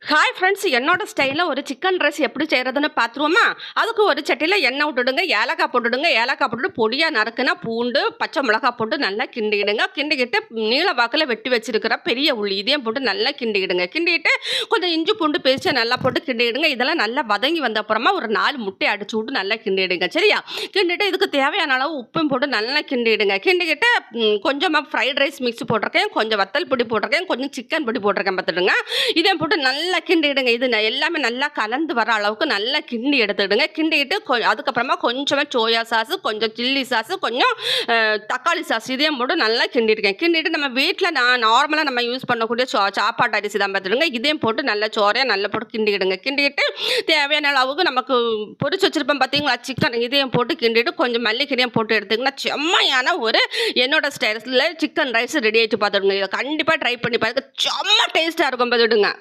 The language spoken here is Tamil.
ஹாய் ஃப்ரெண்ட்ஸ், என்னோட ஸ்டைலில் ஒரு சிக்கன் ரைஸ் எப்படி செய்கிறதுன்னு பார்த்துருவோமா? அதுக்கு ஒரு சட்டியில் எண்ணெய் விட்டுடுங்க, ஏலக்காய் போட்டுடுங்க. ஏலக்காய் போட்டுட்டு பொடியாக நறுக்குனா பூண்டு, பச்சை மிளகாய் போட்டு நல்லா கிண்டிக்கிடுங்க. கிண்டிக்கிட்டு நீள வாக்கில் வெட்டி வச்சிருக்கிற பெரிய உள்ளி இதையும் போட்டு நல்லா கிண்டிக்கிடுங்க. கிண்டிக்கிட்டு கொஞ்சம் இஞ்சி பூண்டு பேஸ்ட்டு நல்லா போட்டு கிண்டிக்கிடுங்க. இதெல்லாம் நல்லா வதங்கி வந்த அப்புறமா ஒரு 4 முட்டை அடிச்சு விட்டு நல்லா கிண்டிடுங்க. சரியா? கிண்டிட்டு இதுக்கு தேவையான அளவு உப்பும் போட்டு நல்லா கிண்டிடுங்க. கிண்டிக்கிட்டு கொஞ்சமாக ஃப்ரைட் ரைஸ் மிக்ஸ் போட்டிருக்கேன், கொஞ்சம் வத்தல் பொடி போட்டிருக்கேன், கொஞ்சம் சிக்கன் பொடி போட்டிருக்கேன் பார்த்துடுங்க. இதையும் போட்டு நல்லா கிண்டிடுங்க. இது எல்லாமே நல்லா கலந்து வர அளவுக்கு நல்லா கிண்டி எடுத்துடுங்க. கிண்டிட்டு அதுக்கப்புறமா கொஞ்சமாக சோயா சாஸ், கொஞ்சம் சில்லி சாஸ், கொஞ்சம் தக்காளி சாஸ் இதையும் போட்டு நல்லா கிண்டிருக்கேன். கிண்டிட்டு நம்ம வீட்டில் நார்மலாக நம்ம யூஸ் பண்ணக்கூடிய சாப்பாட்டு அரிசி தான் பார்த்துடுங்க. இதையும் போட்டு நல்லா சோறையாக நல்லா போட்டு கிண்டிடுங்க. கிண்டிட்டு தேவையான அளவுக்கு நமக்கு பொரிச்சு வச்சிருப்போம் பார்த்தீங்களா சிக்கன், இதையும் போட்டு கிண்டிட்டு கொஞ்சம் மல்லிக்கீரையும் போட்டு எடுத்துங்கன்னா செம்மையான ஒரு என்னோட ஸ்டைலில் சிக்கன் ரைஸ் ரெடி ஆகிட்டு பார்த்துடுங்க. இதை கண்டிப்பாக ட்ரை பண்ணி பாருங்க, செம்ம டேஸ்ட்டாக இருக்கும் பார்த்துடுங்க.